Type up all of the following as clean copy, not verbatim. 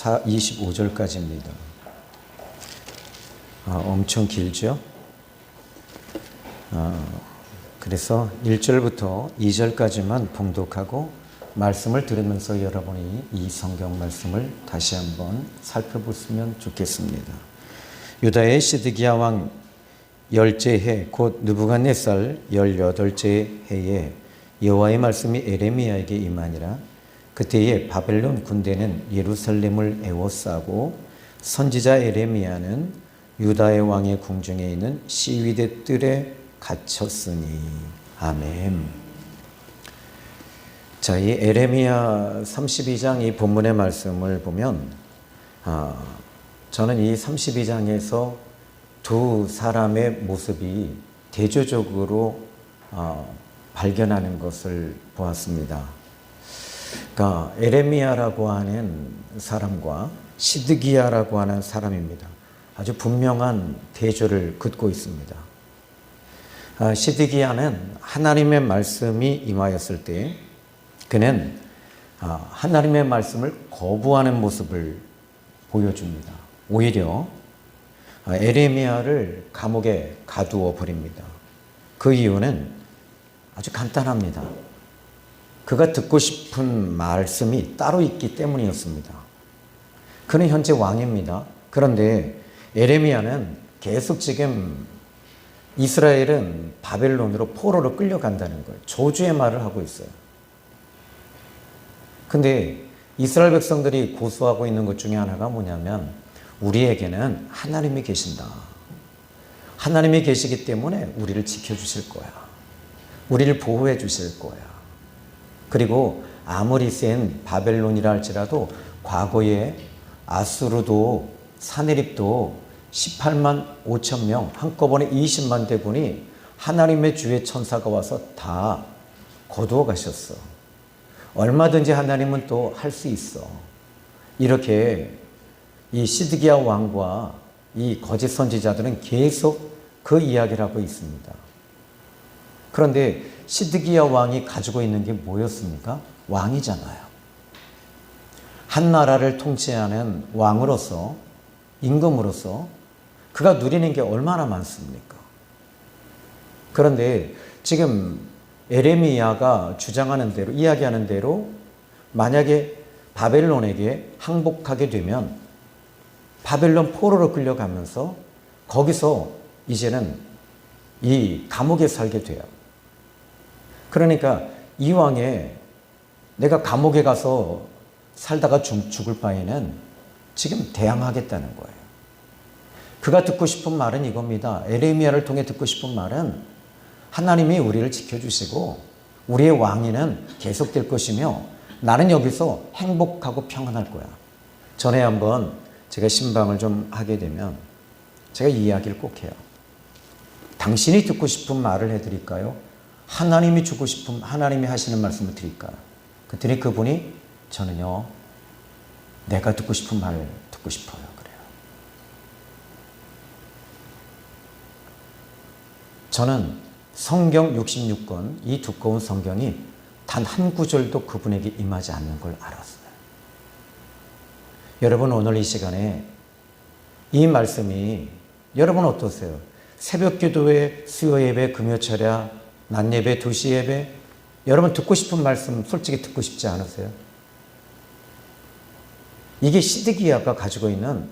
25절까지입니다. 엄청 길죠? 그래서 1절부터 2절까지만 봉독하고 말씀을 들으면서 여러분이 이 성경 말씀을 다시 한번 살펴보시면 좋겠습니다. 유다의 시드기야 왕 10째 해, 곧 느부갓네살 18째 해에 여호와의 말씀이 에레미야에게 임하니라. 그때에 바벨론 군대는 예루살렘을 에워싸고 선지자 에레미야는 유다의 왕의 궁중에 있는 시위대 뜰에 갇혔으니. 아멘. 자, 이 에레미야 32장 이 본문의 말씀을 보면 저는 이 32장에서 두 사람의 모습이 대조적으로 발견하는 것을 보았습니다. 그러니까 에레미야라고 하는 사람과 시드기야라고 하는 사람입니다. 아주 분명한 대조를 긋고 있습니다. 시드기야는 하나님의 말씀이 임하였을 때 그는 하나님의 말씀을 거부하는 모습을 보여줍니다. 오히려 에레미야를 감옥에 가두어 버립니다. 그 이유는 아주 간단합니다. 그가 듣고 싶은 말씀이 따로 있기 때문이었습니다. 그는 현재 왕입니다. 그런데 에레미야는 계속 지금 이스라엘은 바벨론으로 포로로 끌려간다는 거예요. 저주의 말을 하고 있어요. 근데 이스라엘 백성들이 고소하고 있는 것 중에 하나가 뭐냐면 우리에게는 하나님이 계신다. 하나님이 계시기 때문에 우리를 지켜주실 거야. 우리를 보호해 주실 거야. 그리고 아무리 센 바벨론이라 할지라도 과거에 아수르도 사네립도 18만 5천 명 한꺼번에 20만 대군이 하나님의 주의 천사가 와서 다 거두어 가셨어. 얼마든지 하나님은 또 할 수 있어. 이렇게 이 시드기야 왕과 이 거짓 선지자들은 계속 그 이야기를 하고 있습니다. 그런데 시드기야 왕이 가지고 있는 게 뭐였습니까? 왕이잖아요. 한 나라를 통치하는 왕으로서, 임금으로서 그가 누리는 게 얼마나 많습니까? 그런데 지금 에레미야가 주장하는 대로, 이야기하는 대로 만약에 바벨론에게 항복하게 되면 바벨론 포로로 끌려가면서 거기서 이제는 이 감옥에 살게 돼요. 그러니까 이왕에 내가 감옥에 가서 살다가 죽을 바에는 지금 대항하겠다는 거예요. 그가 듣고 싶은 말은 이겁니다. 에레미야를 통해 듣고 싶은 말은 하나님이 우리를 지켜주시고 우리의 왕위는 계속될 것이며 나는 여기서 행복하고 평안할 거야. 전에 한번 제가 신방을 좀 하게 되면 제가 이 이야기를 꼭 해요. 당신이 듣고 싶은 말을 해드릴까요? 하나님이 주고 싶은, 하나님이 하시는 말씀을 드릴까요? 그랬더니 그분이 저는요, 내가 듣고 싶은 말 듣고 싶어요. 그래요. 저는 성경 66권, 이 두꺼운 성경이 단 한 구절도 그분에게 임하지 않는 걸 알았어요. 여러분 오늘 이 시간에 이 말씀이 여러분 어떠세요? 새벽 기도회, 수요 예배, 금요 철야, 낮 예배, 2시 예배 여러분 듣고 싶은 말씀 솔직히 듣고 싶지 않으세요? 이게 시드기야가 가지고 있는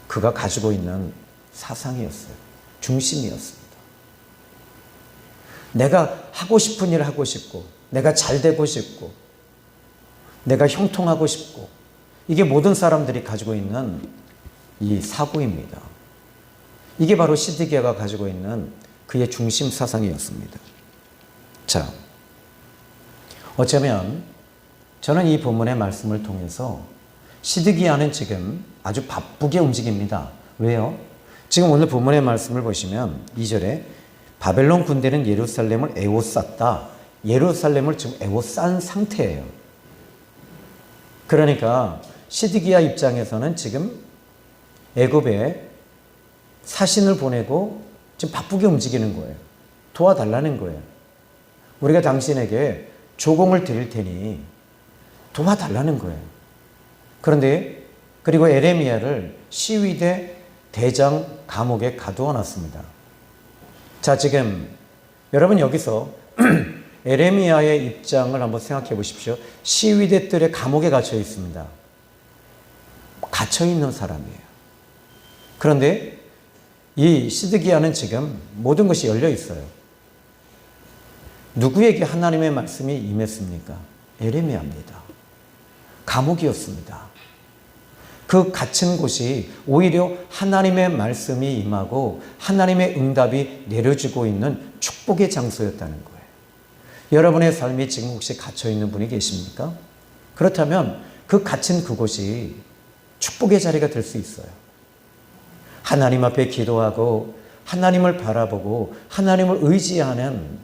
그가 가지고 있는 사상이었어요. 중심이었습니다. 내가 하고 싶은 일을 하고 싶고 내가 잘 되고 싶고 내가 형통하고 싶고 이게 모든 사람들이 가지고 있는 이 사고입니다. 이게 바로 시드기야가 가지고 있는 그의 중심 사상이었습니다. 자, 어쩌면 저는 이 본문의 말씀을 통해서 시드기야는 지금 아주 바쁘게 움직입니다. 왜요? 지금 오늘 본문의 말씀을 보시면 2절에 바벨론 군대는 예루살렘을 에워쌌다. 예루살렘을 지금 에워싼 상태예요. 그러니까 시드기야 입장에서는 지금 애굽에 사신을 보내고 지금 바쁘게 움직이는 거예요. 도와달라는 거예요. 우리가 당신에게 조공을 드릴 테니 도와달라는 거예요. 그런데 그리고 에레미야를 시위대 대장 감옥에 가두어 놨습니다. 자, 지금 여러분 여기서 에레미야의 입장을 한번 생각해 보십시오. 시위대 뜰에 감옥에 갇혀 있습니다. 갇혀 있는 사람이에요. 그런데 이 시드기야는 지금 모든 것이 열려 있어요. 누구에게 하나님의 말씀이 임했습니까? 에레미야입니다. 감옥이었습니다. 그 갇힌 곳이 오히려 하나님의 말씀이 임하고 하나님의 응답이 내려지고 있는 축복의 장소였다는 거예요. 여러분의 삶이 지금 혹시 갇혀 있는 분이 계십니까? 그렇다면 그 갇힌 그곳이 축복의 자리가 될 수 있어요. 하나님 앞에 기도하고 하나님을 바라보고 하나님을 의지하는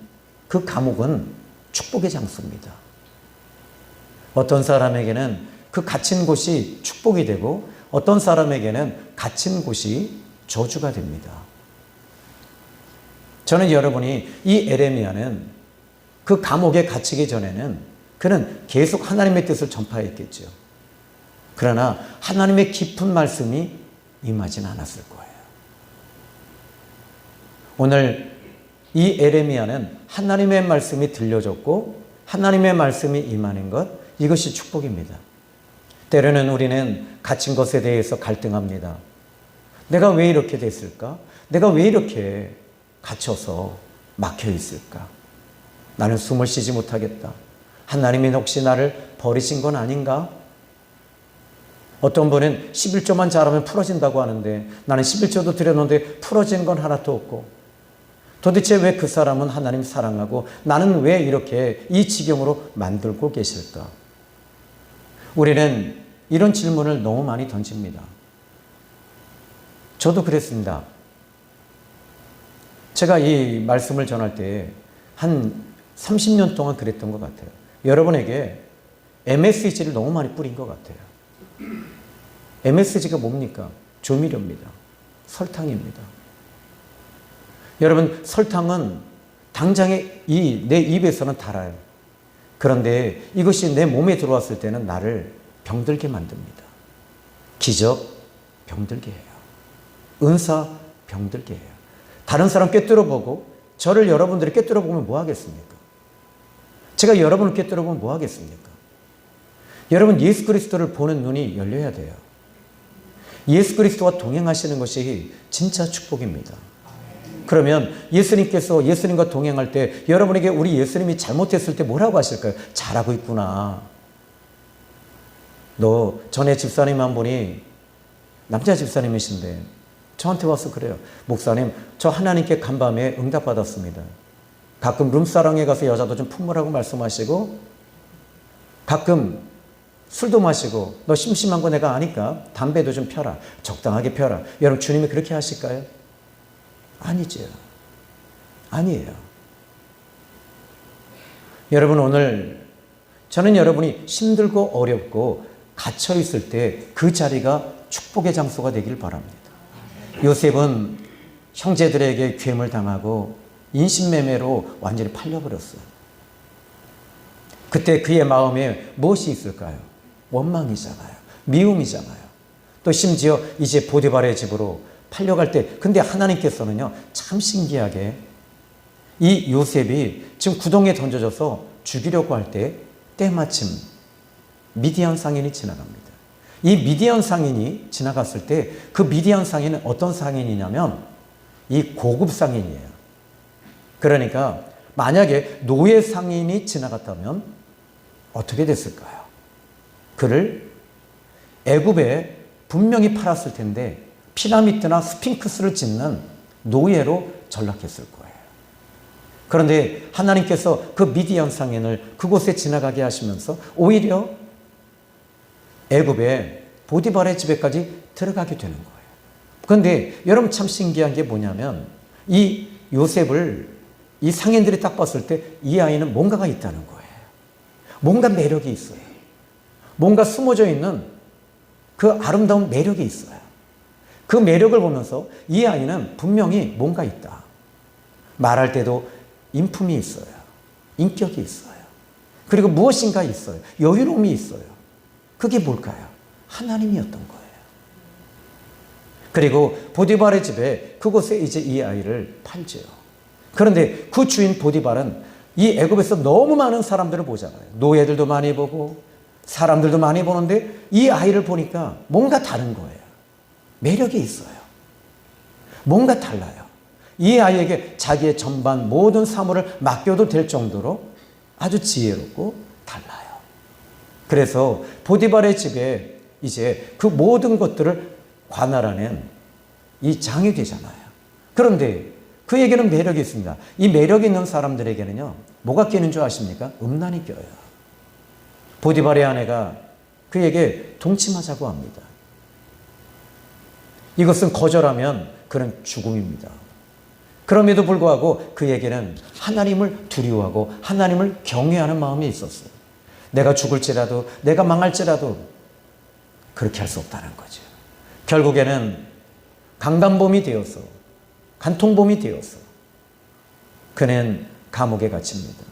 그 감옥은 축복의 장소입니다. 어떤 사람에게는 그 갇힌 곳이 축복이 되고 어떤 사람에게는 갇힌 곳이 저주가 됩니다. 저는 여러분이 이 에레미야는 그 감옥에 갇히기 전에는 그는 계속 하나님의 뜻을 전파했겠죠. 그러나 하나님의 깊은 말씀이 임하진 않았을 거예요. 오늘 이 에레미야는 하나님의 말씀이 들려졌고 하나님의 말씀이 임하는 것, 이것이 축복입니다. 때로는 우리는 갇힌 것에 대해서 갈등합니다. 내가 왜 이렇게 됐을까? 내가 왜 이렇게 갇혀서 막혀 있을까? 나는 숨을 쉬지 못하겠다. 하나님이 혹시 나를 버리신 건 아닌가? 어떤 분은 11조만 잘하면 풀어진다고 하는데 나는 11조도 드렸는데 풀어진 건 하나도 없고, 도대체 왜 그 사람은 하나님 사랑하고 나는 왜 이렇게 이 지경으로 만들고 계실까? 우리는 이런 질문을 너무 많이 던집니다. 저도 그랬습니다. 제가 이 말씀을 전할 때 한 30년 동안 그랬던 것 같아요. 여러분에게 MSG를 너무 많이 뿌린 것 같아요. MSG가 뭡니까? 조미료입니다. 설탕입니다. 여러분, 설탕은 당장에 내 입에서는 달아요. 그런데 이것이 내 몸에 들어왔을 때는 나를 병들게 만듭니다. 기적 병들게 해요. 은사 병들게 해요. 다른 사람 꿰뚫어 보고 저를 여러분들이 꿰뚫어 보면 뭐 하겠습니까? 제가 여러분을 꿰뚫어 보면 뭐 하겠습니까? 여러분, 예수 그리스도를 보는 눈이 열려야 돼요. 예수 그리스도와 동행하시는 것이 진짜 축복입니다. 그러면 예수님과 동행할 때 여러분에게 우리 예수님이 잘못했을 때 뭐라고 하실까요? 잘하고 있구나. 너 전에 집사님 한 분이 남자 집사님이신데 저한테 와서 그래요. 목사님, 저 하나님께 간밤에 응답받았습니다. 가끔 룸사랑에 가서 여자도 좀 품으라고 말씀하시고 가끔 술도 마시고 너 심심한 거 내가 아니까 담배도 좀 펴라. 적당하게 펴라. 여러분, 주님이 그렇게 하실까요? 아니죠. 아니에요. 여러분, 오늘 저는 여러분이 힘들고 어렵고 갇혀 있을 때 그 자리가 축복의 장소가 되길 바랍니다. 요셉은 형제들에게 괴물 당하고 인신매매로 완전히 팔려버렸어요. 그때 그의 마음에 무엇이 있을까요? 원망이잖아요. 미움이잖아요. 또 심지어 이제 보디발의 집으로 팔려갈 때, 근데 하나님께서는요, 참 신기하게 이 요셉이 지금 구덩이에 던져져서 죽이려고 할 때 때마침 미디안 상인이 지나갑니다. 이 미디안 상인이 지나갔을 때 그 미디안 상인은 어떤 상인이냐면 이 고급 상인이에요. 그러니까 만약에 노예 상인이 지나갔다면 어떻게 됐을까요? 그를 애굽에 분명히 팔았을 텐데 피라미드나 스핑크스를 짓는 노예로 전락했을 거예요. 그런데 하나님께서 그 미디안 상인을 그곳에 지나가게 하시면서 오히려 애굽의 보디발의 집에까지 들어가게 되는 거예요. 그런데 여러분, 참 신기한 게 뭐냐면 이 요셉을 이 상인들이 딱 봤을 때 이 아이는 뭔가가 있다는 거예요. 뭔가 매력이 있어요. 뭔가 숨어져 있는 그 아름다운 매력이 있어요. 그 매력을 보면서 이 아이는 분명히 뭔가 있다. 말할 때도 인품이 있어요. 인격이 있어요. 그리고 무엇인가 있어요. 여유로움이 있어요. 그게 뭘까요? 하나님이었던 거예요. 그리고 보디발의 집에 그곳에 이제 이 아이를 팔죠. 그런데 그 주인 보디발은 이 애굽에서 너무 많은 사람들을 보잖아요. 노예들도 많이 보고 사람들도 많이 보는데 이 아이를 보니까 뭔가 다른 거예요. 매력이 있어요. 뭔가 달라요. 이 아이에게 자기의 전반 모든 사물을 맡겨도 될 정도로 아주 지혜롭고 달라요. 그래서 보디발의 집에 이제 그 모든 것들을 관할하는 이 장이 되잖아요. 그런데 그에게는 매력이 있습니다. 이 매력이 있는 사람들에게는요, 뭐가 끼는 줄 아십니까? 음란이 껴요. 보디발의 아내가 그에게 동침하자고 합니다. 이것은 거절하면 그는 죽음입니다. 그럼에도 불구하고 그에게는 하나님을 두려워하고 하나님을 경외하는 마음이 있었어요. 내가 죽을지라도, 내가 망할지라도 그렇게 할 수 없다는 거죠. 결국에는 강간범이 되어서, 간통범이 되어서 그는 감옥에 갇힙니다.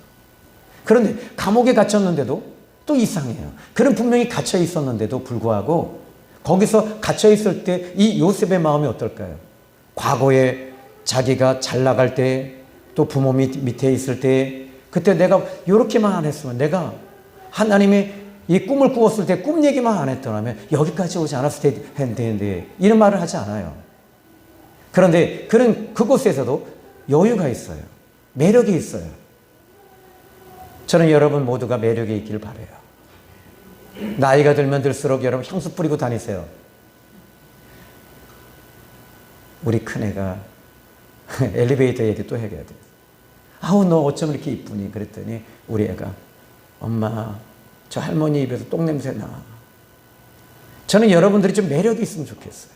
그런데 감옥에 갇혔는데도 또 이상해요. 그는 분명히 갇혀 있었는데도 불구하고 거기서 갇혀 있을 때 이 요셉의 마음이 어떨까요? 과거에 자기가 잘 나갈 때, 또 부모 밑에 있을 때, 그때 내가 이렇게만 안 했으면, 내가 하나님의 이 꿈을 꾸었을 때 꿈 얘기만 안 했더라면 여기까지 오지 않았을 텐데, 이런 말을 하지 않아요. 그런데 그는 그곳에서도 여유가 있어요. 매력이 있어요. 저는 여러분 모두가 매력이 있길 바라요. 나이가 들면 들수록 여러분 향수 뿌리고 다니세요. 우리 큰애가 엘리베이터 얘기 또 해야 돼. 아우, 너 어쩜 이렇게 이쁘니? 그랬더니 우리 애가, 엄마, 저 할머니 입에서 똥냄새 나. 저는 여러분들이 좀 매력이 있으면 좋겠어요.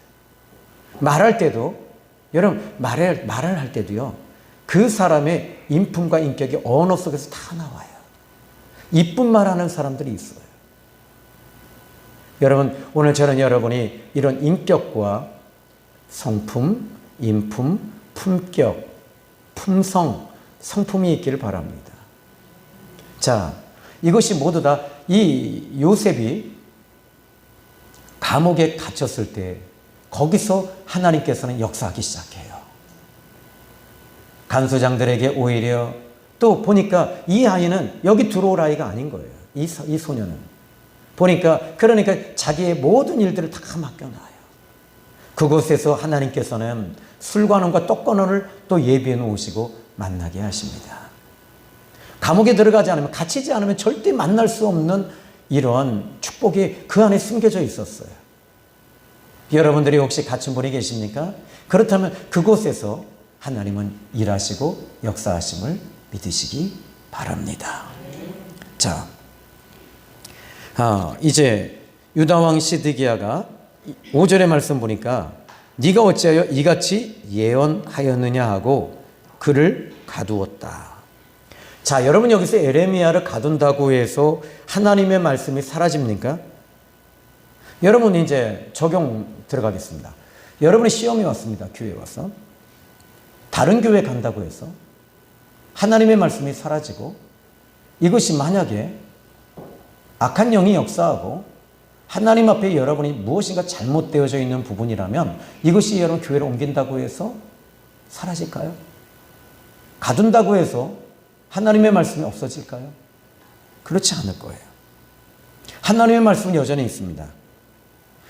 말할 때도, 여러분, 말을 할 때도요, 그 사람의 인품과 인격이 언어 속에서 다 나와요. 이쁜 말 하는 사람들이 있어요. 여러분, 오늘 저는 여러분이 이런 인격과 성품, 인품, 품격, 품성, 성품이 있기를 바랍니다. 자, 이것이 모두 다 이 요셉이 감옥에 갇혔을 때 거기서 하나님께서는 역사하기 시작해요. 간수장들에게 오히려 또 보니까 이 아이는 여기 들어올 아이가 아닌 거예요. 이 소녀는. 보니까 그러니까 자기의 모든 일들을 다 맡겨놔요. 그곳에서 하나님께서는 술관원과 떡관원을 또 예비해 놓으시고 만나게 하십니다. 감옥에 들어가지 않으면, 갇히지 않으면 절대 만날 수 없는 이런 축복이 그 안에 숨겨져 있었어요. 여러분들이 혹시 갇힌 분이 계십니까? 그렇다면 그곳에서 하나님은 일하시고 역사하심을 믿으시기 바랍니다. 자, 이제 유다왕 시드기야가 5절의 말씀 보니까 네가 어찌하여 이같이 예언하였느냐 하고 그를 가두었다. 자, 여러분 여기서 에레미야를 가둔다고 해서 하나님의 말씀이 사라집니까? 여러분 이제 적용 들어가겠습니다. 여러분이 시험이 왔습니다. 교회에 와서. 다른 교회 간다고 해서 하나님의 말씀이 사라지고 이것이 만약에 악한 영이 역사하고 하나님 앞에 여러분이 무엇인가 잘못되어져 있는 부분이라면 이것이 여러분 교회를 옮긴다고 해서 사라질까요? 가둔다고 해서 하나님의 말씀이 없어질까요? 그렇지 않을 거예요. 하나님의 말씀은 여전히 있습니다.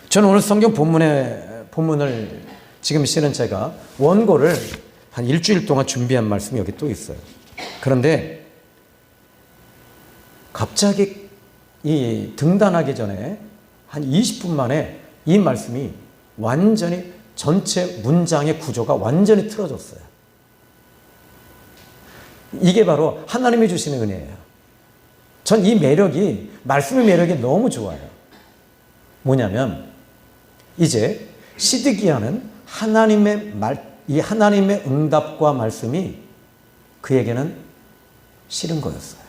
저는 오늘 성경 본문을 지금 실은 제가 원고를 한 일주일 동안 준비한 말씀이 여기 또 있어요. 그런데 갑자기 이 등단하기 전에 한 20분 만에 이 말씀이 완전히 전체 문장의 구조가 완전히 틀어졌어요. 이게 바로 하나님이 주시는 은혜예요. 전 이 매력이, 말씀의 매력이 너무 좋아요. 뭐냐면 이제 시드기야는 이 하나님의 응답과 말씀이 그에게는 싫은 거였어요.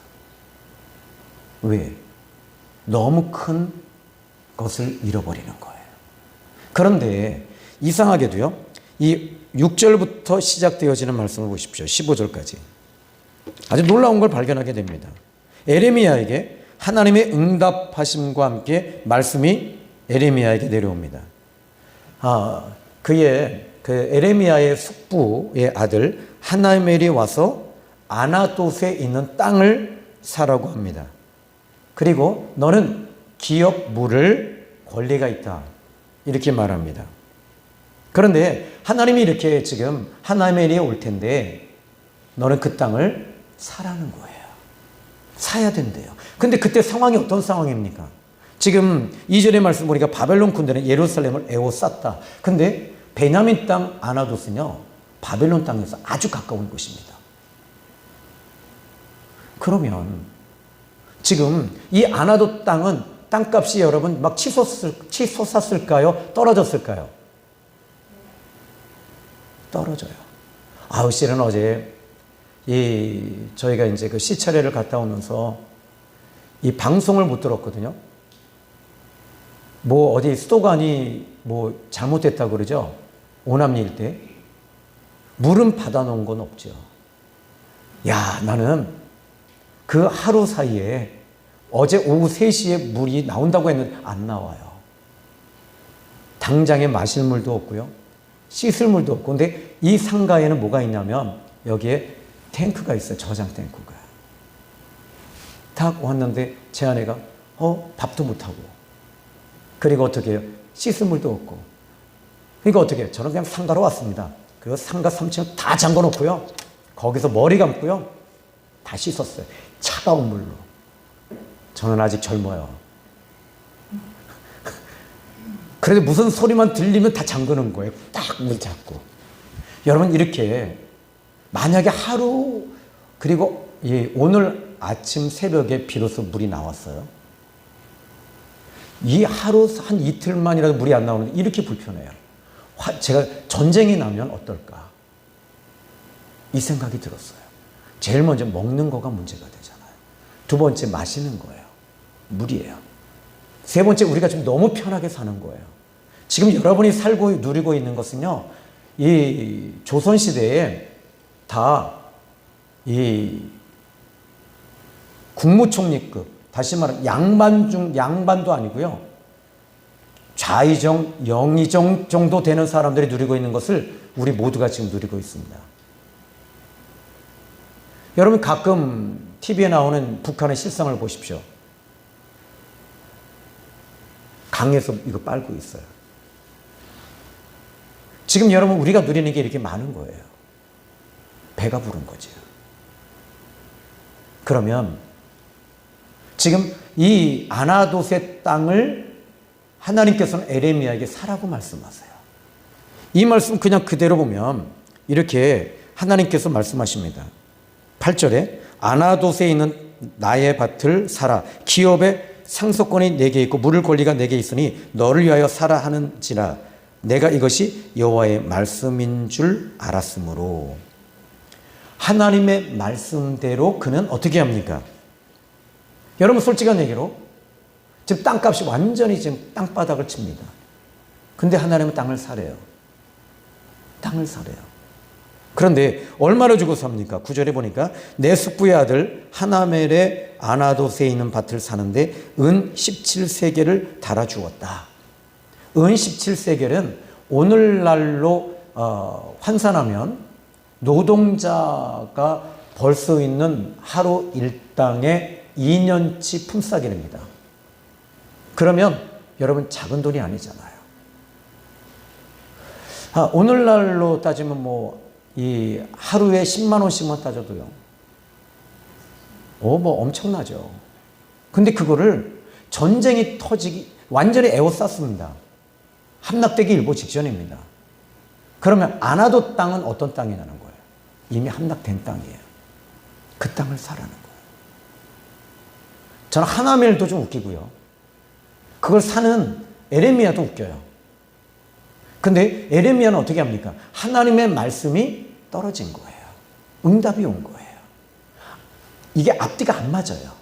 왜? 너무 큰 것을 잃어버리는 거예요. 그런데 이상하게도요, 이 6절부터 시작되어지는 말씀을 보십시오. 15절까지. 아주 놀라운 걸 발견하게 됩니다. 에레미야에게 하나님의 응답하심과 함께 말씀이 에레미야에게 내려옵니다. 그의 그 에레미야의 숙부의 아들 하나멜이 와서 아나돗에 있는 땅을 사라고 합니다. 그리고 너는 기업 물을 권리가 있다, 이렇게 말합니다. 그런데 하나님이 이렇게 지금 하나멜이 올 텐데 너는 그 땅을 사라는 거예요. 사야 된대요. 근데 그때 상황이 어떤 상황입니까? 지금 2절의 말씀 보니까 바벨론 군대는 예루살렘을 에워쌌다. 근데 베냐민 땅 아나돗은요, 바벨론 땅에서 아주 가까운 곳입니다. 그러면 지금 이 아나돗 땅은 땅값이 여러분 막 치솟았을까요? 떨어졌을까요? 떨어져요. 실은 어제 저희가 이제 그 시차례를 갔다 오면서 이 방송을 못 들었거든요. 뭐 어디 수도관이 뭐 잘못됐다고 그러죠. 오남리 일대. 물은 받아놓은 건 없죠. 나는 그 하루 사이에 어제 오후 3시에 물이 나온다고 했는데 안 나와요. 당장에 마실 물도 없고요. 씻을 물도 없고. 근데 이 상가에는 뭐가 있냐면 여기에 탱크가 있어요. 저장 탱크가. 딱 왔는데 제 아내가 밥도 못하고, 그리고 어떻게 해요? 씻을 물도 없고. 그러니까 어떻게 해요? 저는 그냥 상가로 왔습니다. 그 상가 3층 다 잠궈 놓고요, 거기서 머리 감고요, 다 씻었어요. 차가운 물로. 저는 아직 젊어요. 그래도 무슨 소리만 들리면 다 잠그는 거예요. 딱 물 잡고. 여러분, 이렇게 만약에 하루, 그리고 오늘 아침 새벽에 비로소 물이 나왔어요. 이 하루 한 이틀만이라도 물이 안 나오는데 이렇게 불편해요. 제가 전쟁이 나면 어떨까, 이 생각이 들었어요. 제일 먼저 먹는 거가 문제가 되잖아요. 두 번째 마시는 거예요. 물이에요. 세 번째, 우리가 좀 너무 편하게 사는 거예요. 지금 여러분이 살고 누리고 있는 것은요, 이 조선시대에 다 이 국무총리급, 다시 말하면 양반도 아니고요, 좌의정, 영의정 정도 되는 사람들이 누리고 있는 것을 우리 모두가 지금 누리고 있습니다. 여러분, 가끔 TV에 나오는 북한의 실상을 보십시오. 강에서 이거 빨고 있어요. 지금 여러분, 우리가 누리는 게 이렇게 많은 거예요. 배가 부른 거죠. 그러면 지금 이 아나돗의 땅을 하나님께서는 에레미야에게 사라고 말씀하세요. 이 말씀 그냥 그대로 보면 이렇게 하나님께서 말씀하십니다. 8절에 아나돗에 있는 나의 밭을 사라. 기업의 상속권이 내게 있고 물을 권리가 내게 있으니 너를 위하여 사라 하는지라. 내가 이것이 여호와의 말씀인 줄 알았으므로. 하나님의 말씀대로 그는 어떻게 합니까? 여러분, 솔직한 얘기로 지금 땅값이 완전히 지금 땅바닥을 칩니다. 근데 하나님은 땅을 사래요. 땅을 사래요. 그런데 얼마를 주고 삽니까? 9절에 보니까 내 숙부의 아들 하나멜의 아나돗에 있는 밭을 사는데 은 17세겔을 달아주었다. 은 17세겔은 오늘날로 환산하면 노동자가 벌 수 있는 하루 일당의 2년치 품삯입니다. 그러면 여러분, 작은 돈이 아니잖아요. 오늘날로 따지면 이 하루에 10만 원씩만 따져도요, 엄청나죠. 근데 그거를 전쟁이 터지기 완전히 에워쌌습니다. 함락되기 일보 직전입니다. 그러면 아나돗 땅은 어떤 땅이냐는 거예요. 이미 함락된 땅이에요. 그 땅을 사라는 거예요. 저는 하나멜도 좀 웃기고요, 그걸 사는 에레미야도 웃겨요. 근데 에레미야는 어떻게 합니까? 하나님의 말씀이 떨어진 거예요. 응답이 온 거예요. 이게 앞뒤가 안 맞아요.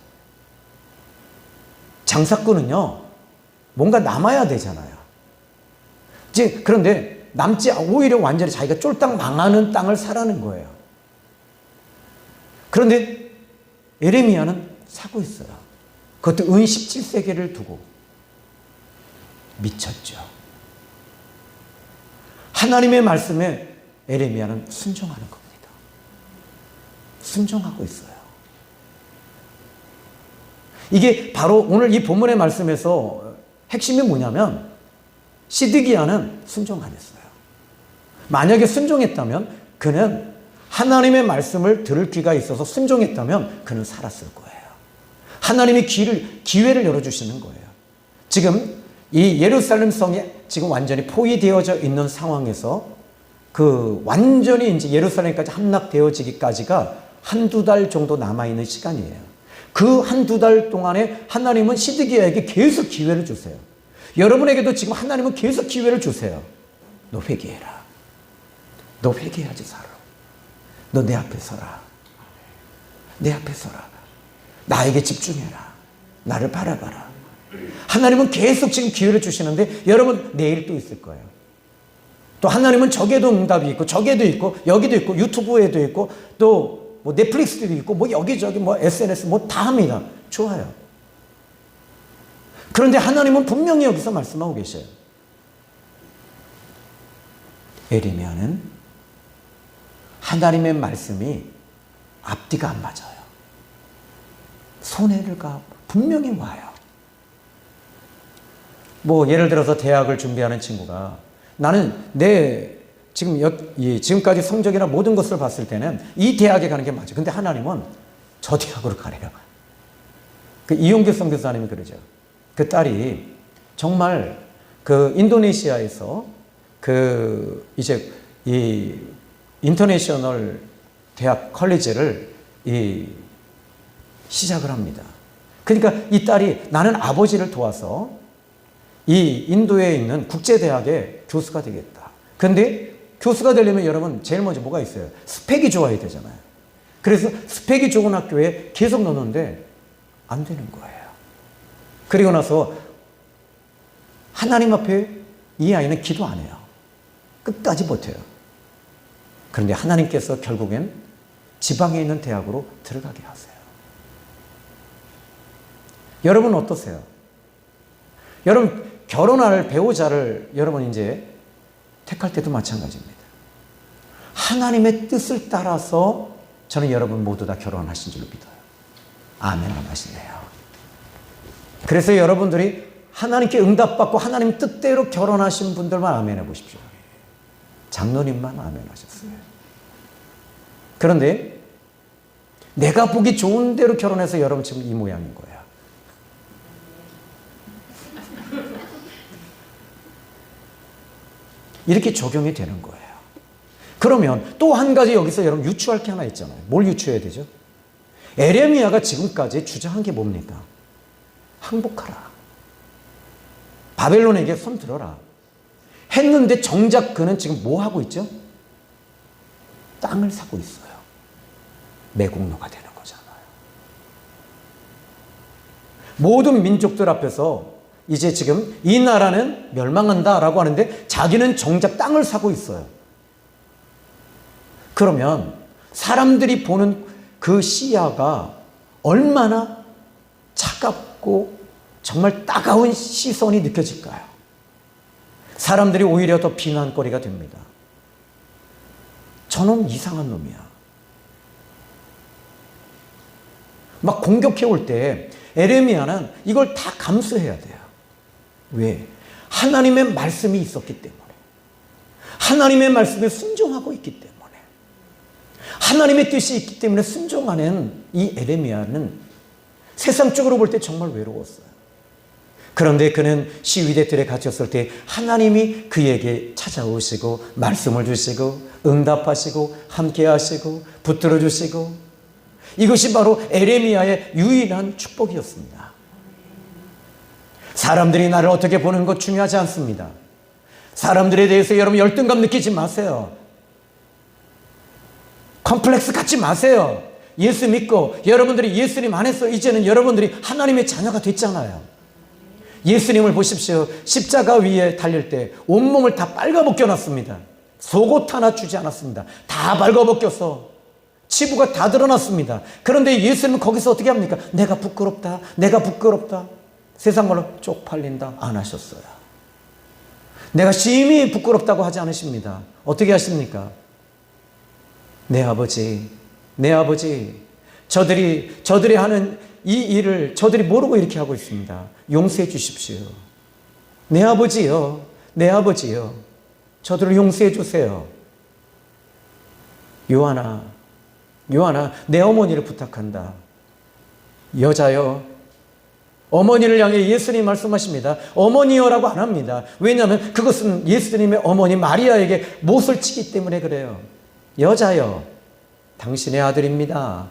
장사꾼은요, 뭔가 남아야 되잖아요. 그런데 남지, 오히려 완전히 자기가 쫄딱 망하는 땅을 사라는 거예요. 그런데 에레미야는 사고 있어요. 그것도 은 17세계를 두고 미쳤죠. 하나님의 말씀에 에레미야는 순종하는 겁니다. 순종하고 있어요. 이게 바로 오늘 이 본문의 말씀에서 핵심이 뭐냐면 시드기야는 순종 안 했어요. 만약에 순종했다면 그는 하나님의 말씀을 들을 귀가 있어서 순종했다면 그는 살았을 거예요. 하나님이 기회를 열어주시는 거예요. 지금 이 예루살렘 성이 지금 완전히 포위되어져 있는 상황에서 그 완전히 이제 예루살렘까지 함락되어지기까지가 한두 달 정도 남아있는 시간이에요. 그 한두 달 동안에 하나님은 시드기야에게 계속 기회를 주세요. 여러분에게도 지금 하나님은 계속 기회를 주세요. 너 회개해라. 너 회개하지 살아. 너 내 앞에 서라. 내 앞에 서라. 나에게 집중해라. 나를 바라봐라. 하나님은 계속 지금 기회를 주시는데 여러분 내일 또 있을 거예요. 또 하나님은 저게도 응답이 있고 저게도 있고 여기도 있고 유튜브에도 있고 또 뭐 넷플릭스도 있고 뭐 여기저기 뭐 SNS 뭐 다 합니다. 좋아요. 그런데 하나님은 분명히 여기서 말씀하고 계셔요. 에레미야는 하나님의 말씀이 앞뒤가 안 맞아요. 손해가 분명히 와요. 뭐 예를 들어서 대학을 준비하는 친구가 나는 지금까지 성적이나 모든 것을 봤을 때는 이 대학에 가는 게 맞아. 근데 하나님은 저 대학으로 가래요. 그 이용규 선교사님이 그러죠. 그 딸이 정말 그 인도네시아에서 그 이제 이 인터내셔널 대학 컬리지를 시작을 합니다. 그러니까 이 딸이 나는 아버지를 도와서 이 인도에 있는 국제대학의 교수가 되겠다. 그런데 교수가 되려면 여러분 제일 먼저 뭐가 있어요? 스펙이 좋아야 되잖아요. 그래서 스펙이 좋은 학교에 계속 넣는데 안 되는 거예요. 그리고 나서 하나님 앞에 이 아이는 기도 안 해요. 끝까지 버텨요. 그런데 하나님께서 결국엔 지방에 있는 대학으로 들어가게 하세요. 여러분 어떠세요? 여러분 결혼할 배우자를 여러분 이제 택할 때도 마찬가지입니다. 하나님의 뜻을 따라서 저는 여러분 모두 다 결혼하신 줄로 믿어요. 아멘 안 하시네요. 그래서 여러분들이 하나님께 응답받고 하나님 뜻대로 결혼하신 분들만 아멘 해보십시오. 장로님만 아멘 하셨어요. 그런데 내가 보기 좋은 대로 결혼해서 여러분 지금 이 모양인 거예요. 이렇게 적용이 되는 거예요. 그러면 또 한 가지 여기서 여러분 유추할 게 하나 있잖아요. 뭘 유추해야 되죠? 에레미야가 지금까지 주장한 게 뭡니까? 항복하라. 바벨론에게 손 들어라. 했는데 정작 그는 지금 뭐 하고 있죠? 땅을 사고 있어요. 매국노가 되는 거잖아요. 모든 민족들 앞에서 이제 지금 이 나라는 멸망한다라고 하는데 자기는 정작 땅을 사고 있어요. 그러면 사람들이 보는 그 시야가 얼마나 차갑고 정말 따가운 시선이 느껴질까요? 사람들이 오히려 더 비난거리가 됩니다. 저놈 이상한 놈이야. 막 공격해 올 때 에레미야는 이걸 다 감수해야 돼요. 왜? 하나님의 말씀이 있었기 때문에. 하나님의 말씀에 순종하고 있기 때문에. 하나님의 뜻이 있기 때문에 순종하는 이 에레미야는 세상적으로 볼 때 정말 외로웠어요. 그런데 그는 시위대 뜰에 갇혔을 때 하나님이 그에게 찾아오시고 말씀을 주시고 응답하시고 함께하시고 붙들어 주시고 이것이 바로 에레미야의 유일한 축복이었습니다. 사람들이 나를 어떻게 보는 것 중요하지 않습니다. 사람들에 대해서 여러분 열등감 느끼지 마세요. 컴플렉스 갖지 마세요. 예수 믿고 여러분들이 예수님 안에서 이제는 여러분들이 하나님의 자녀가 됐잖아요. 예수님을 보십시오. 십자가 위에 달릴 때 온몸을 다 빨가벗겨 놨습니다. 속옷 하나 주지 않았습니다. 다 빨가벗겨서 치부가 다 드러났습니다. 그런데 예수님은 거기서 어떻게 합니까? 내가 부끄럽다. 내가 부끄럽다. 세상 말로 쪽팔린다. 안 하셨어요. 내가 심히 부끄럽다고 하지 않으십니다. 어떻게 하십니까? 내 아버지, 내 아버지, 저들이 하는 이 일을 저들이 모르고 이렇게 하고 있습니다. 용서해 주십시오. 내 아버지요, 내 아버지요. 저들을 용서해 주세요. 요한아, 내 어머니를 부탁한다. 여자요. 어머니를 향해 예수님이 말씀하십니다. 어머니여라고 안 합니다. 왜냐하면 그것은 예수님의 어머니 마리아에게 못을 치기 때문에 그래요. 여자요. 당신의 아들입니다.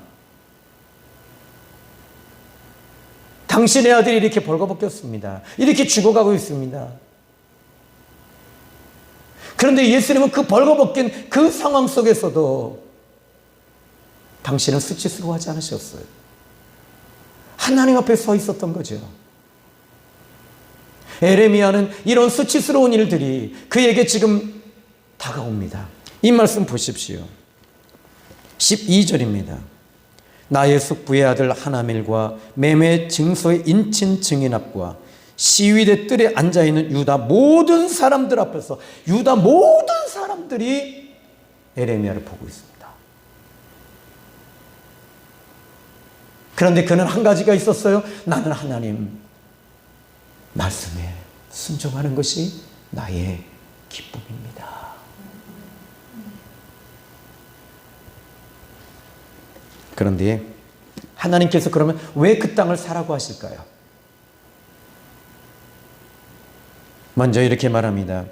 당신의 아들이 이렇게 벌거벗겼습니다. 이렇게 죽어가고 있습니다. 그런데 예수님은 그 벌거벗긴 그 상황 속에서도 당신은 수치스러워하지 않으셨어요. 하나님 앞에 서 있었던 거죠. 에레미야는 이런 수치스러운 일들이 그에게 지금 다가옵니다. 이 말씀 보십시오. 12절입니다. 나의 숙부의 아들 하나멜과 매매 증서의 인친 증인 앞과 시위대 뜰에 앉아있는 유다 모든 사람들 앞에서 유다 모든 사람들이 에레미야를 보고 있습니다. 그런데 그는 한 가지가 있었어요. 나는 하나님 말씀에 순종하는 것이 나의 기쁨입니다. 그런데 하나님께서 그러면 왜 그 땅을 사라고 하실까요? 먼저 이렇게 말합니다.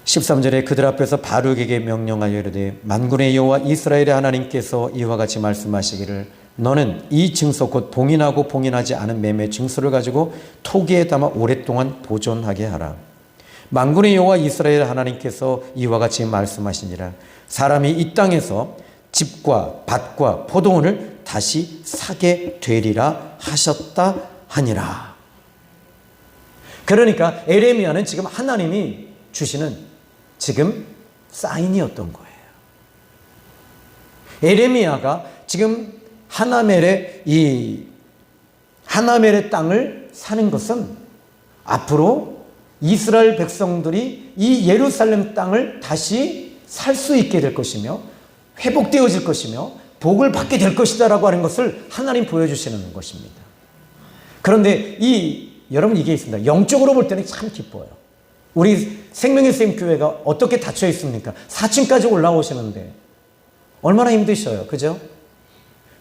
13절에 그들 앞에서 바룩에게 명령하여 이르되 만군의 여호와 이스라엘의 하나님께서 이와 같이 말씀하시기를 너는 이 증서 곧 봉인하고 봉인하지 않은 매매 증서를 가지고 토기에 담아 오랫동안 보존하게 하라. 만군의 여호와 이스라엘 하나님께서 이와 같이 말씀하시니라. 사람이 이 땅에서 집과 밭과 포도원을 다시 사게 되리라 하셨다 하니라. 그러니까 에레미야는 지금 하나님이 주시는 지금 사인이었던 거예요. 에레미야가 지금 하나멜의 땅을 사는 것은 앞으로 이스라엘 백성들이 이 예루살렘 땅을 다시 살 수 있게 될 것이며 회복되어질 것이며 복을 받게 될 것이다라고 하는 것을 하나님 보여주시는 것입니다. 그런데 여러분 이게 있습니다. 영적으로 볼 때는 참 기뻐요. 우리 생명의 샘 교회가 어떻게 닫혀 있습니까? 4층까지 올라오시는데 얼마나 힘드셔요. 그죠?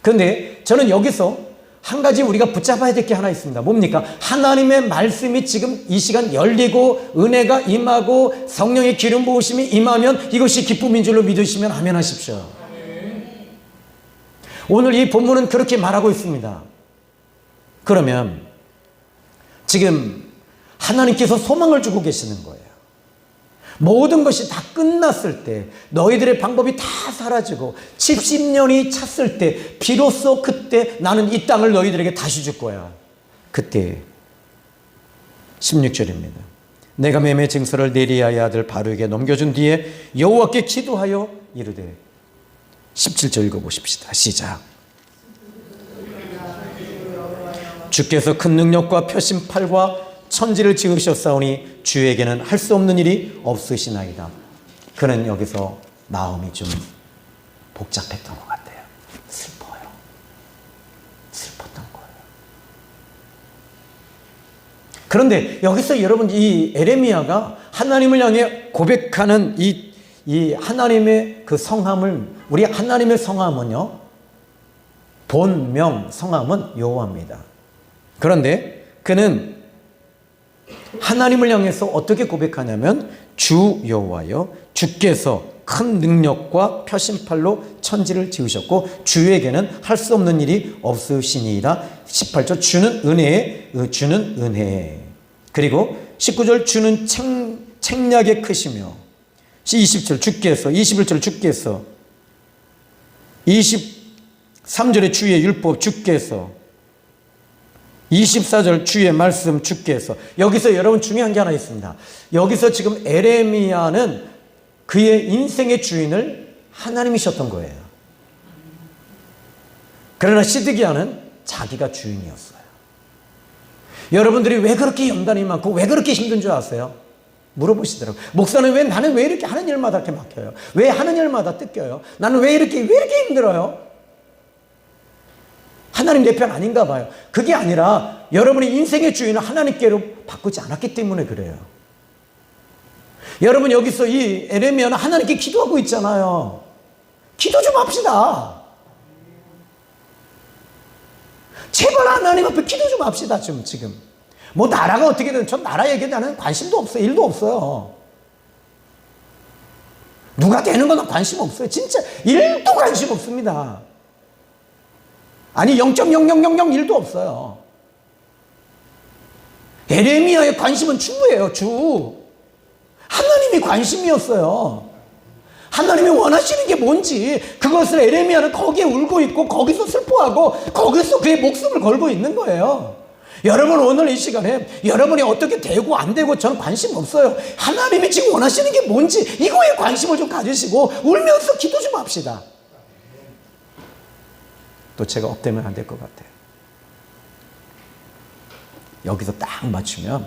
그런데 저는 여기서 한 가지 우리가 붙잡아야 될 게 하나 있습니다. 뭡니까? 하나님의 말씀이 지금 이 시간 열리고 은혜가 임하고 성령의 기름 부으심이 임하면 이것이 기쁨인 줄로 믿으시면 아멘 하십시오. 오늘 이 본문은 그렇게 말하고 있습니다. 그러면 지금 하나님께서 소망을 주고 계시는 거예요. 모든 것이 다 끝났을 때 너희들의 방법이 다 사라지고 70년이 찼을 때 비로소 그때 나는 이 땅을 너희들에게 다시 줄 거야. 그때 16절입니다. 내가 매매 증서를 네리야의 아들 바룩에게 넘겨준 뒤에 여호와께 기도하여 이르되 17절 읽어보십시다. 시작. 주께서 큰 능력과 표심팔과 천지를 지으셨사오니 주에게는 할 수 없는 일이 없으시나이다. 그는 여기서 마음이 좀 복잡했던 것 같아요. 슬퍼요. 슬펐던 거예요. 그런데 여기서 여러분 이 에레미야가 하나님을 향해 고백하는 이 하나님의 그 성함을 우리 하나님의 성함은요. 본명 성함은 여호와입니다. 그런데 그는 하나님을 향해서 어떻게 고백하냐면 주 여호와여 주께서 큰 능력과 표심팔로 천지를 지으셨고 주에게는 할 수 없는 일이 없으시니이다. 18절 주는 은혜에 그리고 19절 주는 책략에 크시며 20절 주께서 21절 주께서 23절에 주의 율법 주께서 24절 주의 말씀 주께서 여기서 여러분 중요한 게 하나 있습니다. 여기서 지금 에레미야는 그의 인생의 주인을 하나님이셨던 거예요. 그러나 시드기야는 자기가 주인이었어요. 여러분들이 왜 그렇게 연단이 많고 왜 그렇게 힘든 줄 아세요? 물어보시더라고요. 목사는 나는 왜 이렇게 하는 일마다 이렇게 막혀요? 왜 하는 일마다 뜯겨요? 나는 왜 이렇게 힘들어요? 하나님 내 편 아닌가 봐요. 그게 아니라 여러분의 인생의 주인을 하나님께로 바꾸지 않았기 때문에 그래요. 여러분 여기서 이 에레미야는 하나님께 기도하고 있잖아요. 기도 좀 합시다. 제발 하나님 앞에 기도 좀 합시다. 지금 뭐 나라가 어떻게 되든 전 나라 얘기에 나는 관심도 없어요. 일도 없어요. 누가 되는 건 관심 없어요. 진짜 일도 관심 없습니다. 아니 0.0001도 없어요. 에레미야의 관심은 주예요. 주. 하나님이 관심이었어요. 하나님이 원하시는 게 뭔지 그것을 에레미야는 거기에 울고 있고 거기서 슬퍼하고 거기서 그의 목숨을 걸고 있는 거예요. 여러분 오늘 이 시간에 여러분이 어떻게 되고 안 되고 저는 관심 없어요. 하나님이 지금 원하시는 게 뭔지 이거에 관심을 좀 가지시고 울면서 기도 좀 합시다. 또 제가 업되면 안 될 것 같아요. 여기서 딱 맞추면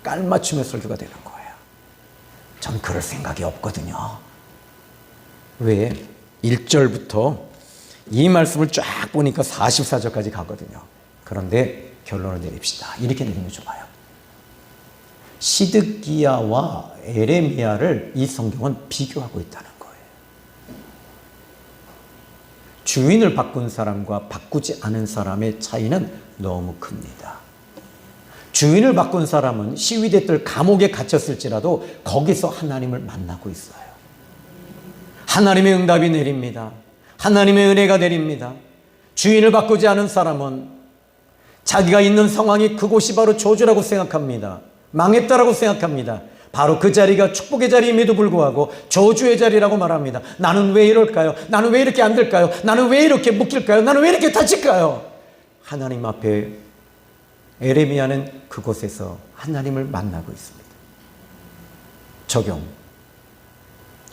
깔맞춤의 설교가 되는 거예요. 전 그럴 생각이 없거든요. 왜? 1절부터 이 말씀을 쫙 보니까 44절까지 가거든요. 그런데 결론을 내립시다. 이렇게 내리면 좋아요. 시드기야와 에레미야를 이 성경은 비교하고 있다는 거예요. 주인을 바꾼 사람과 바꾸지 않은 사람의 차이는 너무 큽니다. 주인을 바꾼 사람은 시위대들 감옥에 갇혔을지라도 거기서 하나님을 만나고 있어요. 하나님의 응답이 내립니다. 하나님의 은혜가 내립니다. 주인을 바꾸지 않은 사람은 자기가 있는 상황이 그곳이 바로 저주라고 생각합니다. 망했다라고 생각합니다. 바로 그 자리가 축복의 자리임에도 불구하고 저주의 자리라고 말합니다. 나는 왜 이럴까요? 나는 왜 이렇게 안 될까요? 나는 왜 이렇게 묶일까요? 나는 왜 이렇게 다칠까요? 하나님 앞에 에레미야는 그곳에서 하나님을 만나고 있습니다. 적용.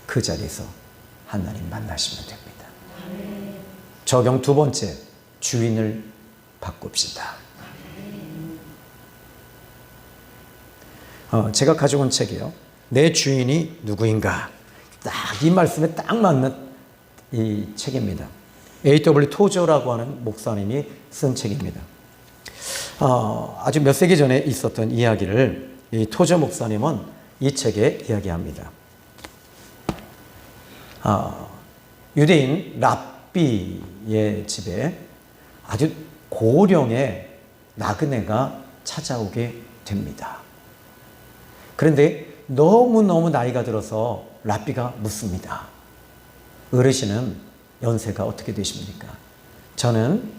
그 자리에서 하나님 만나시면 됩니다. 적용 두 번째. 주인을 바꿉시다. 제가 가져온 책이요. 내 주인이 누구인가? 딱 이 말씀에 딱 맞는 이 책입니다. A.W. 토저라고 하는 목사님이 쓴 책입니다. 아주 몇 세기 전에 있었던 이야기를 이 토저 목사님은 이 책에 이야기합니다. 유대인 랍비의 집에 아주 고령의 나그네가 찾아오게 됩니다. 그런데 너무너무 나이가 들어서 랍비가 묻습니다. 어르신은 연세가 어떻게 되십니까? 저는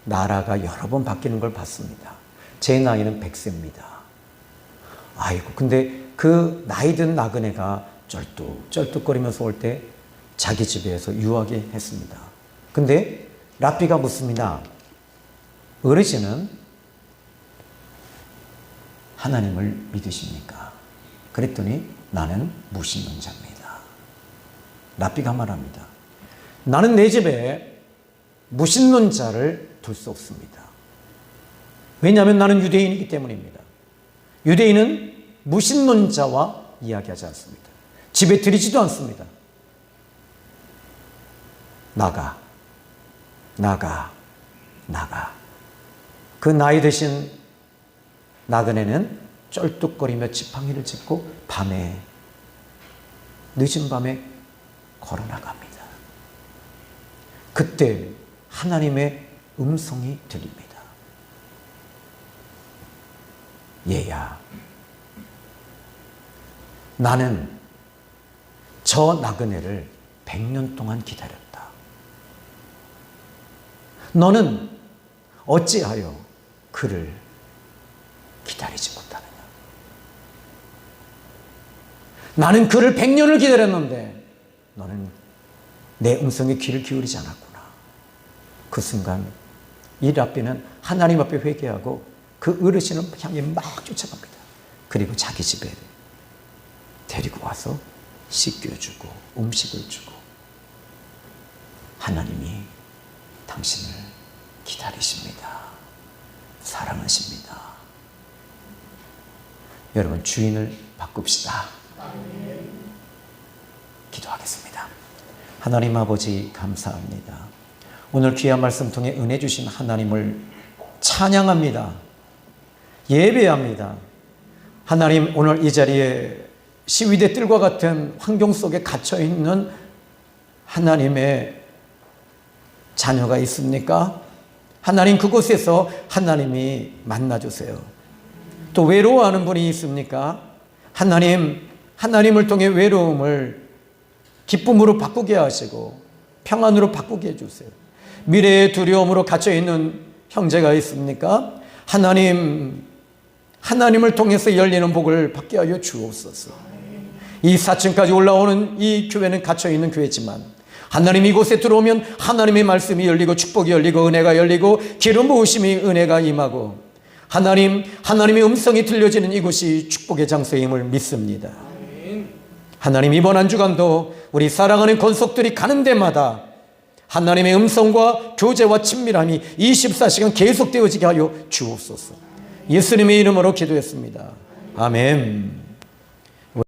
나라가 여러 번 바뀌는 걸 봤습니다. 제 나이는 100세입니다. 아이고, 근데 그 나이 든 나그네가 쩔뚝쩔뚝거리면서 올 때 자기 집에서 유하게 했습니다. 근데 랍비가 묻습니다. 어르신은 하나님을 믿으십니까? 그랬더니 나는 무신론자입니다. 랍비가 말합니다. 나는 내 집에 무신론자를 둘 수 없습니다. 왜냐하면 나는 유대인이기 때문입니다. 유대인은 무신론자와 이야기하지 않습니다. 집에 들이지도 않습니다. 나가. 그 나이 드신 나그네는 쩔뚝거리며 지팡이를 짚고 늦은 밤에 걸어나갑니다. 그때 하나님의 음성이 들립니다. 얘야, 나는 저 나그네를 100년 동안 기다렸다. 너는 어찌하여 그를 기다리지 못하느냐? 나는 그를 100년을 기다렸는데 너는 내 음성에 귀를 기울이지 않았구나. 그 순간 이 랍비는 하나님 앞에 회개하고 그 어르신을 향해 막 쫓아갑니다. 그리고 자기 집에 데리고 와서 씻겨주고 음식을 주고 하나님이 당신을 기다리십니다. 사랑하십니다. 여러분, 주인을 바꿉시다. 기도하겠습니다. 하나님 아버지, 감사합니다. 오늘 귀한 말씀 통해 은혜 주신 하나님을 찬양합니다. 예배합니다. 하나님, 오늘 이 자리에 시위대 뜰과 같은 환경 속에 갇혀있는 하나님의 자녀가 있습니까? 하나님, 그곳에서 하나님이 만나주세요. 또 외로워하는 분이 있습니까? 하나님을 통해 외로움을 기쁨으로 바꾸게 하시고 평안으로 바꾸게 해주세요. 미래의 두려움으로 갇혀있는 형제가 있습니까? 하나님을 통해서 열리는 복을 받게 하여 주옵소서. 이 4층까지 올라오는 이 교회는 갇혀있는 교회지만 하나님 이곳에 들어오면 하나님의 말씀이 열리고 축복이 열리고 은혜가 열리고 기름 부으심이 은혜가 임하고 하나님의 음성이 들려지는 이곳이 축복의 장소임을 믿습니다. 하나님, 이번 한 주간도 우리 사랑하는 권속들이 가는 데마다 하나님의 음성과 교제와 친밀함이 24시간 계속되어지게 하여 주옵소서. 예수님의 이름으로 기도했습니다. 아멘.